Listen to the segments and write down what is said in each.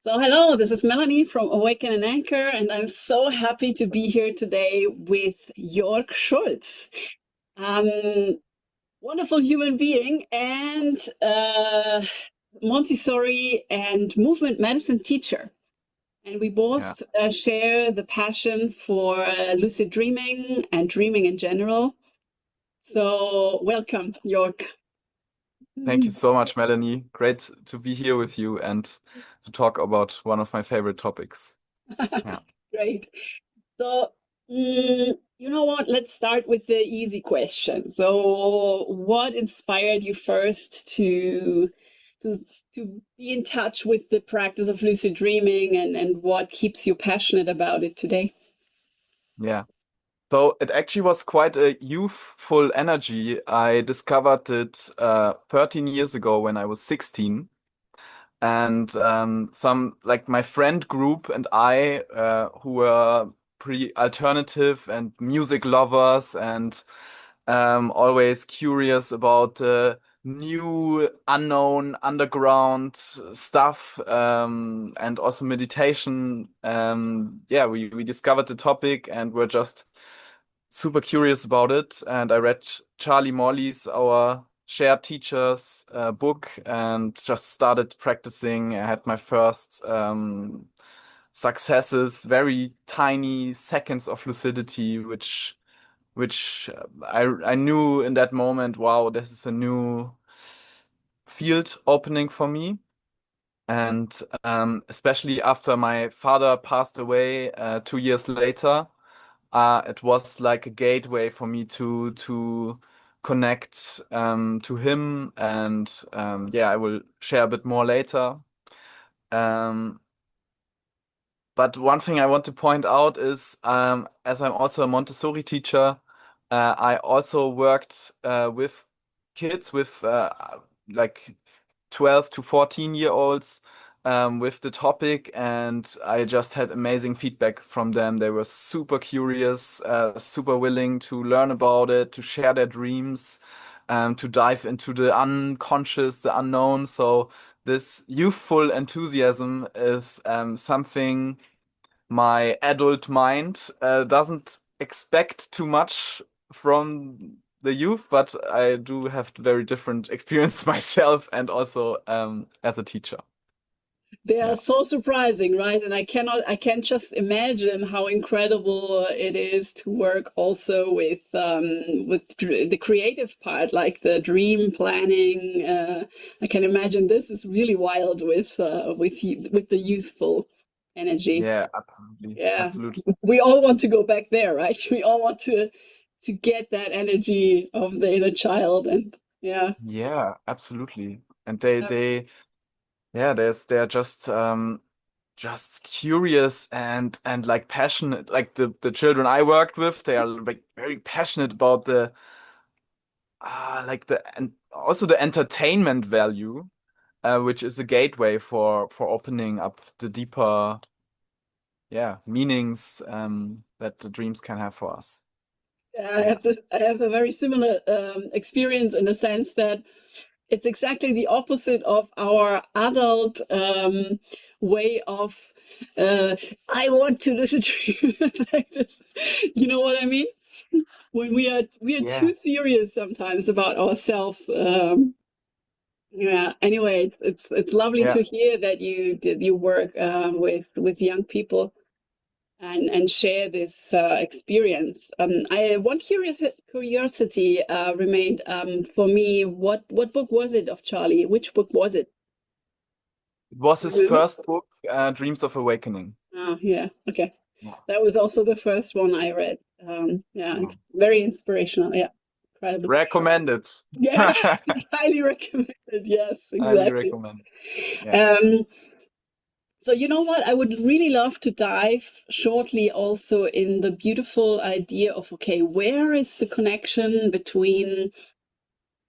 So, hello, this is Melanie from Awaken and Anchor, and I'm so happy to be here today with Yorck Schultz. Um, Wonderful human being and Montessori and movement medicine teacher. And we Yeah. both share the passion for lucid dreaming and dreaming in general. So, welcome, Yorck. Thank you so much, Melanie. Great to be here with you and to talk about one of my favorite topics. Yeah. Great. So, you know what? Let's start with the easy question. So, what inspired you first to to be in touch with the practice of lucid dreaming, and what keeps you passionate about it today? Yeah. So it actually was quite a youthful energy. I discovered it 13 years ago when I was 16. And some like my friend group and I, who were pretty alternative and music lovers and always curious about new, unknown, underground stuff, and also meditation. Yeah, we discovered the topic and were just super curious about it. And I read Charlie Morley's, our shared teacher's book, and just started practicing. I had my first successes, very tiny seconds of lucidity, which I knew in that moment, wow, this is a new field opening for me. And especially after my father passed away 2 years later, it was like a gateway for me to connect to him. And yeah, I will share a bit more later. Um, but one thing I want to point out is, as I'm also a Montessori teacher, I also worked with kids with like 12 to 14-year-olds with the topic, and I just had amazing feedback from them. They were super curious, super willing to learn about it, to share their dreams, to dive into the unconscious, the unknown. So this youthful enthusiasm is something my adult mind doesn't expect too much from the youth, but I do have very different experience myself and also as a teacher. They are Yeah. so surprising, right? And I can't just imagine how incredible it is to work also with the creative part, like the dream planning. I can imagine this is really wild with the youthful energy. Yeah, absolutely. Yeah, Absolutely. we all want to go back there, right? We all want to get that energy of the inner child, and yeah. Yeah, absolutely. And yeah, they're just curious and like passionate. Like the children I worked with, they are like very passionate about the like the and also the entertainment value, which is a gateway for opening up the deeper, yeah, meanings that the dreams can have for us. Yeah. I have a very similar experience in the sense that it's exactly the opposite of our adult way of I want to listen to you like this. You know what I mean? When we are too Yeah. serious sometimes about ourselves. Yeah. Anyway, it's lovely Yeah. to hear that you did you work with young people and share this experience. I one curiosity remained for me. What book was it of Charlie? Which book was it? It was Do his you remember? first book, Dreams of Awakening. Oh, yeah. Okay, Yeah. that was also the first one I read. Yeah, Yeah. it's very inspirational. Yeah, incredible. Recommended. Yeah, highly recommended. Yes, Highly exactly. recommend. Yeah. Um, So, you know what? I would really love to dive shortly also in the beautiful idea of okay, where is the connection between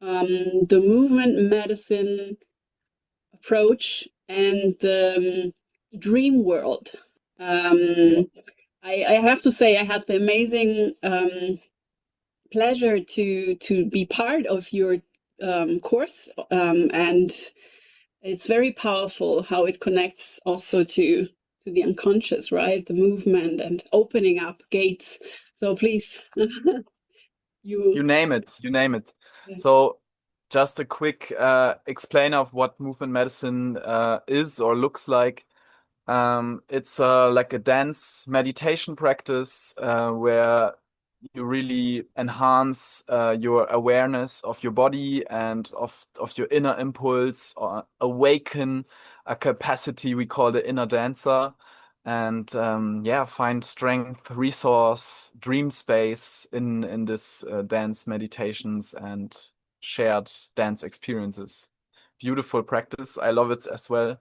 the movement medicine approach and the dream world? Yeah. Um, I have to say, I had the amazing pleasure to be part of your course, and it's very powerful how it connects also to the unconscious, right? The movement and opening up gates. So please, you. You name it, you name it. Yeah. So just a quick explainer of what movement medicine is or looks like. It's like a dance meditation practice where you really enhance your awareness of your body and of your inner impulse, or awaken a capacity we call the inner dancer, and yeah, find strength, resource, dream space in this dance meditations and shared dance experiences. Beautiful practice. I love it as well.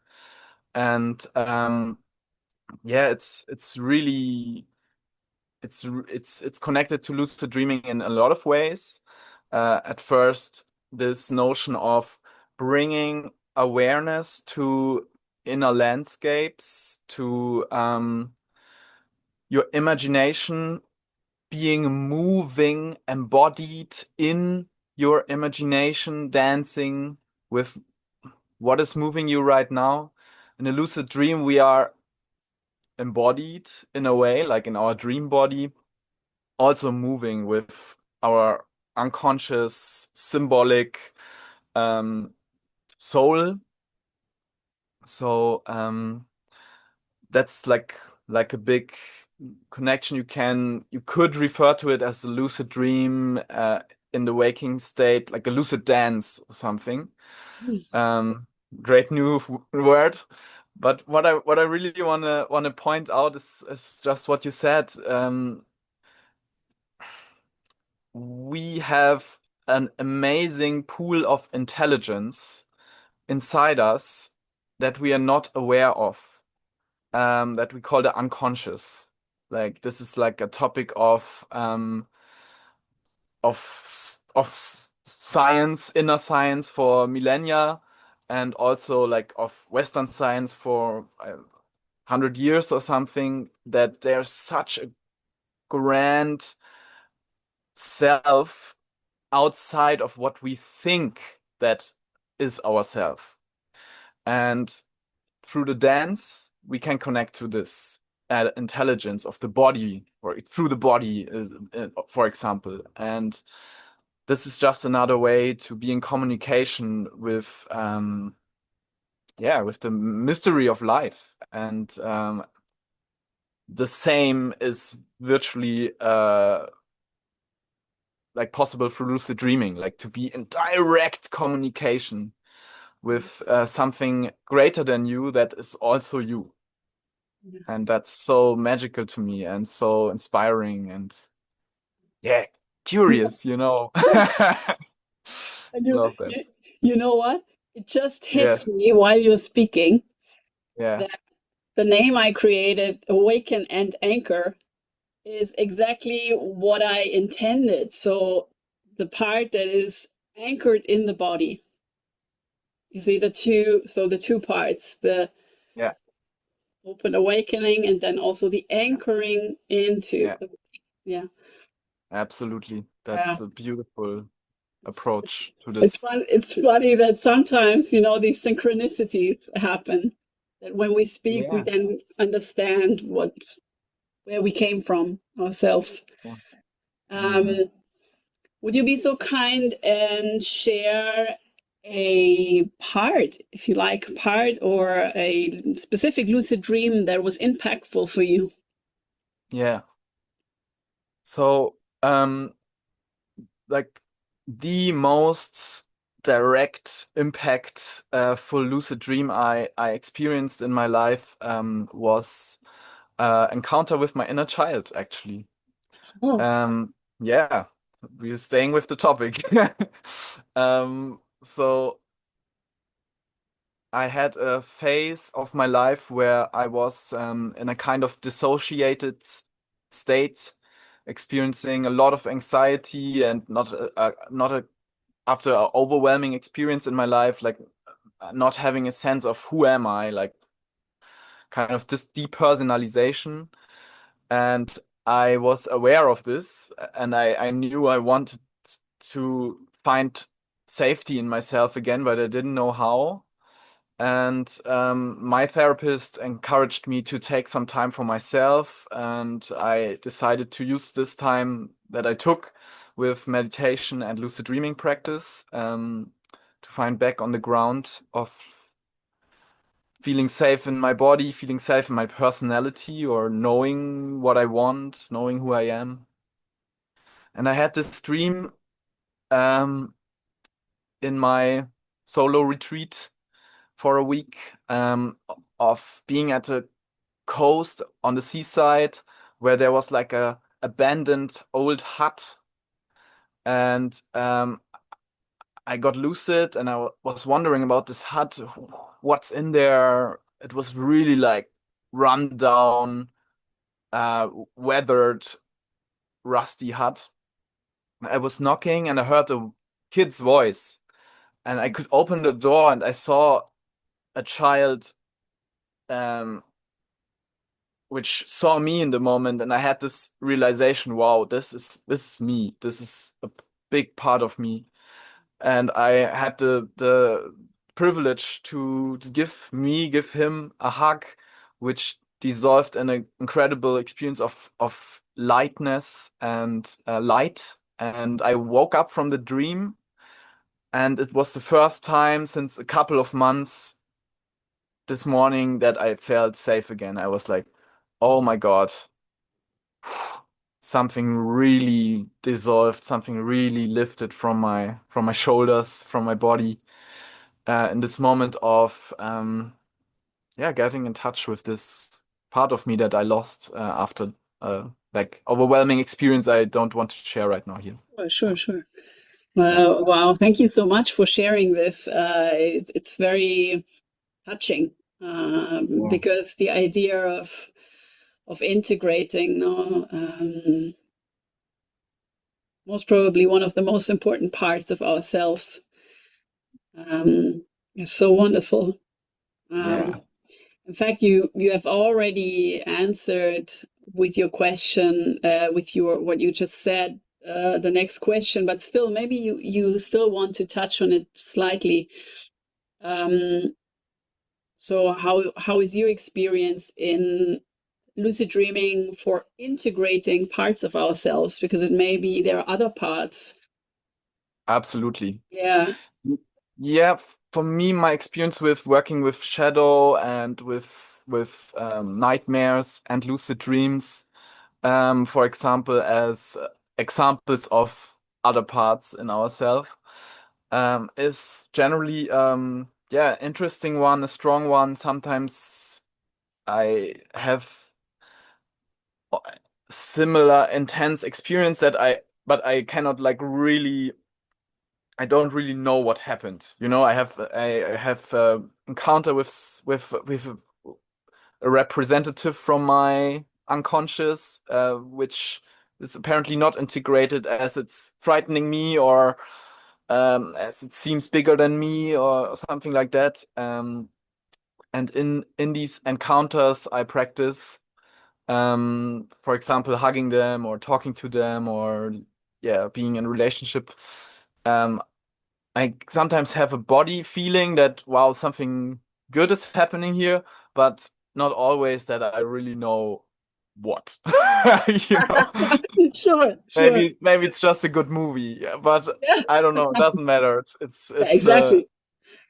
And yeah, it's really it's connected to lucid dreaming in a lot of ways. At first, this notion of bringing awareness to inner landscapes, to your imagination being moving, embodied in your imagination, dancing with what is moving you right now. In a lucid dream, we are embodied in a way, like in our dream body, also moving with our unconscious, symbolic soul. So that's like a big connection. You could refer to it as a lucid dream in the waking state, like a lucid dance or something. Um, Great new word. But what I really wanna point out is just what you said. We have an amazing pool of intelligence inside us that we are not aware of, that we call the unconscious. Like this is like a topic of science, inner science for millennia, and also like of Western science for 100 years or something. That there's such a grand self outside of what we think that is ourself. And through the dance, we can connect to this intelligence of the body, or through the body, for example. And this is just another way to be in communication with, yeah, with the mystery of life. And the same is virtually like possible through lucid dreaming, like to be in direct communication with something greater than you that is also you. Yeah. And that's so magical to me and so inspiring and yeah, curious, you know. And Love that. you know what? It just Yeah, hits me while you're speaking yeah, that the name I created, Awaken and Anchor, is exactly what I intended. So the part that is anchored in the body. You see the two parts, the yeah, open awakening and then also the anchoring into yeah, the, yeah. absolutely. Yeah. That's a beautiful It's approach to this. it's funny that sometimes, these synchronicities happen. That when we speak, we Yeah. then understand where we came from ourselves. Yeah. Um, Hmm. would you be so kind and share a part, if you like, part or a specific lucid dream that was impactful for you? Yeah. So, like the most direct impact for lucid dream I experienced in my life was encounter with my inner child, actually. Oh, Yeah, we're staying with the topic. So I had a phase of my life where I was in a kind of dissociated state, experiencing a lot of anxiety and not a after an overwhelming experience in my life, like not having a sense of who am I, like kind of this depersonalization. And I was aware of this, and I knew I wanted to find safety in myself again, but I didn't know how. And my therapist encouraged me to take some time for myself, and I decided to use this time that I took with meditation and lucid dreaming practice to find back on the ground of feeling safe in my body, feeling safe in my personality, or knowing what I want, knowing who I am. And I had this dream um, in my solo retreat for a week of being at a coast on the seaside where there was like a abandoned old hut, and I got lucid and I was wondering about this hut, what's in there. It was really like run down, weathered, rusty hut. I was knocking and I heard a kid's voice, and I could open the door and I saw a child um which saw me in the moment, and I had this realization, wow, this is me. This is a big part of me. And I had the privilege to give him a hug, which dissolved in an incredible experience of lightness and light. And I woke up from the dream, and it was the first time since a couple of months this morning that I felt safe again. I was like, oh my God, something really dissolved, something really lifted from my shoulders, from my body, in this moment of yeah, getting in touch with this part of me that I lost after like overwhelming experience I don't want to share right now here. Oh, sure, sure. Yeah. Wow, thank you so much for sharing this. It's very touching, Yeah. because the idea of integrating, no, most probably one of the most important parts of ourselves, is so wonderful. Um, Yeah. in fact, you have already answered with your question, with your what you just said, the next question, but still, maybe you still want to touch on it slightly. Um, so how is your experience in lucid dreaming for integrating parts of ourselves? Because it may be there are other parts. Absolutely. Yeah. Yeah, for me, my experience with working with shadow and with nightmares and lucid dreams, for example, as examples of other parts in ourselves, is generally yeah, interesting one, a strong one. Sometimes I have similar intense experience that but I cannot like really, I don't really know what happened. You know, I have encounter with a representative from my unconscious, which is apparently not integrated as it's frightening me, or as it seems bigger than me or something like that. And in these encounters, I practice, for example, hugging them or talking to them, or yeah, being in a relationship. Um, I sometimes have a body feeling that, wow, something good is happening here, but not always that I really know what. You know, Sure, sure. maybe it's just a good movie, yeah, but Yeah, I don't know. It doesn't matter. yeah, It's a exactly.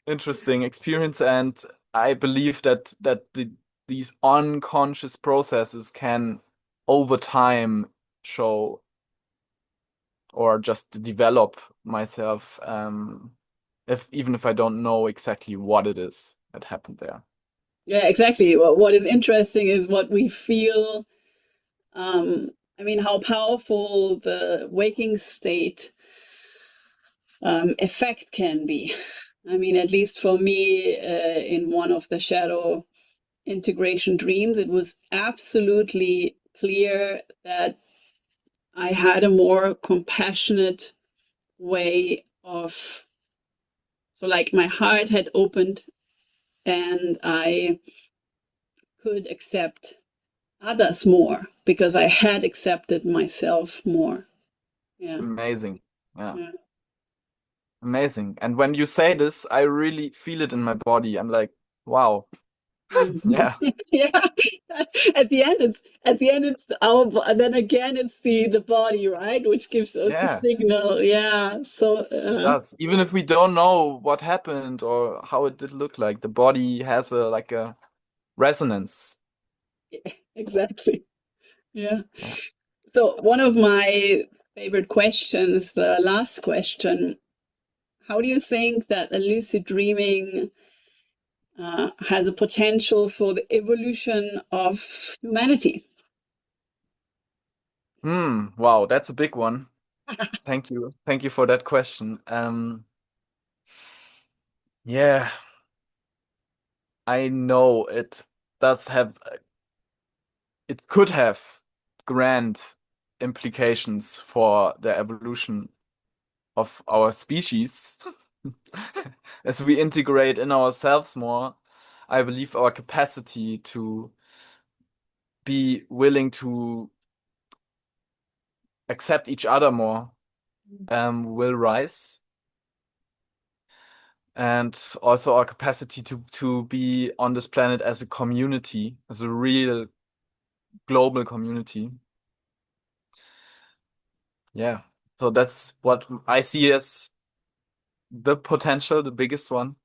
interesting experience, and I believe that these unconscious processes can over time show or just develop myself, if even if I don't know exactly what it is that happened there. Yeah, exactly. What is interesting is what we feel. Um, I mean, how powerful the waking state effect can be. I mean, at least for me, in one of the shadow integration dreams, it was absolutely clear that I had a more compassionate way of, so like my heart had opened and I could accept others more because I had accepted myself more. Yeah. Amazing. Yeah. Yeah. Amazing. And when you say this, I really feel it in my body. I'm like, wow. Mhm. Yeah. Yeah. At the end it's our and then again it's the body, right, which gives us the Yeah. signal. Yeah. So It does. Even if we don't know what happened or how it did look like, the body has a like a resonance. exactly. Yeah. Yeah. So one of my favorite questions, the last question, how do you think that a lucid dreaming has a potential for the evolution of humanity? Wow, that's a big one. Thank you. Thank you for that question. Yeah, I know it does have, it could have grand implications for the evolution of our species. As we integrate in ourselves more, I believe our capacity to be willing to accept each other more will rise. And also our capacity to be on this planet as a community, as a real global community. Yeah. So that's what I see as the potential, the biggest one.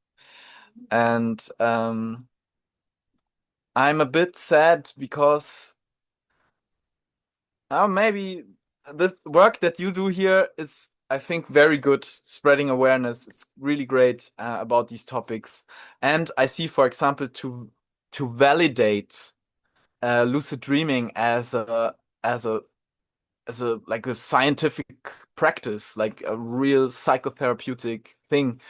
And I'm a bit sad because maybe the work that you do here is, I think, very good, spreading awareness. It's really great about these topics. And I see, for example, to validate lucid dreaming as a as a like a scientific practice, like a real psychotherapeutic thing.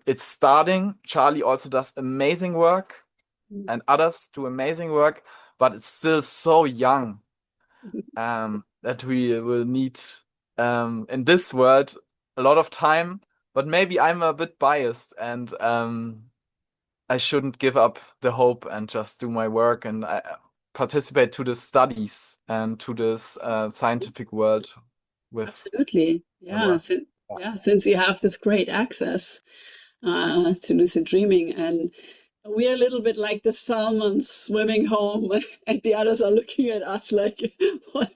It's starting. Charlie also does amazing work, and others do amazing work, but it's still so young that we will need in this world a lot of time. But maybe I'm a bit biased, and I shouldn't give up the hope and just do my work and participate to the studies and to this scientific world with Absolutely. my Yeah. work. Since, Yeah. yeah, since you have this great access to lucid dreaming, and we're a little bit like the salmon swimming home, and the others are looking at us like, what?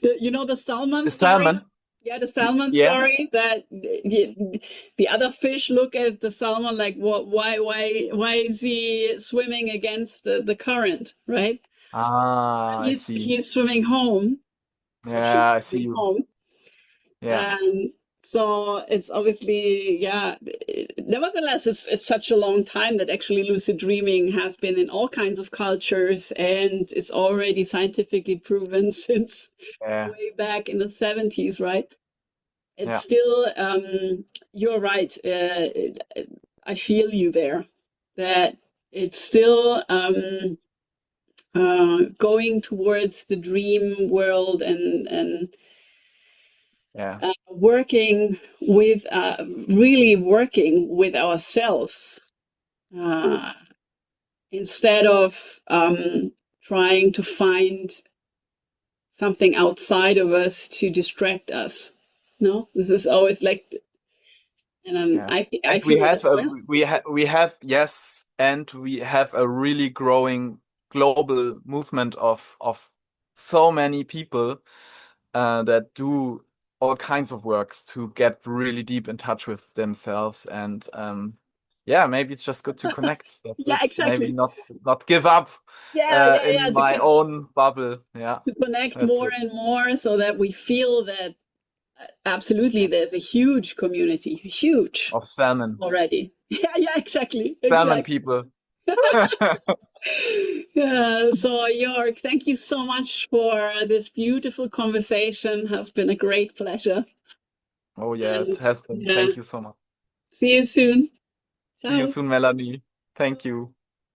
The salmon The story? salmon, Yeah, the salmon yeah. story that the other fish look at the salmon like, what? Why is he swimming against the current, right? Ah, I see. He's swimming home, or she's Yeah, I see swimming you. home. Yeah, And so it's obviously, yeah, nevertheless, it's such a long time that actually lucid dreaming has been in all kinds of cultures and is already scientifically proven since yeah, way back in the 70s, right? It's yeah, still, you're right. I feel you there, that it's still going towards the dream world and yeah, working with really working with ourselves uh, instead of trying to find something outside of us to distract us. No, this is always like, and yeah. I And we feel it have as well. we have, yes, and we have a really growing global movement of so many people that do all kinds of works to get really deep in touch with themselves. And yeah, maybe it's just good to connect. That's Yeah, it. Maybe exactly. not give up Yeah, in my own bubble. Yeah, to connect that's more it. and more so that we feel that absolutely there's a huge community, huge Of salmon. already. Yeah, exactly, Salmon exactly. people. Yeah, so York, thank you so much for this beautiful conversation. Has been a great pleasure. Oh yeah, it And has been. yeah, Thank you so much. see you soon. See you Ciao. soon, Melanie. Thank you.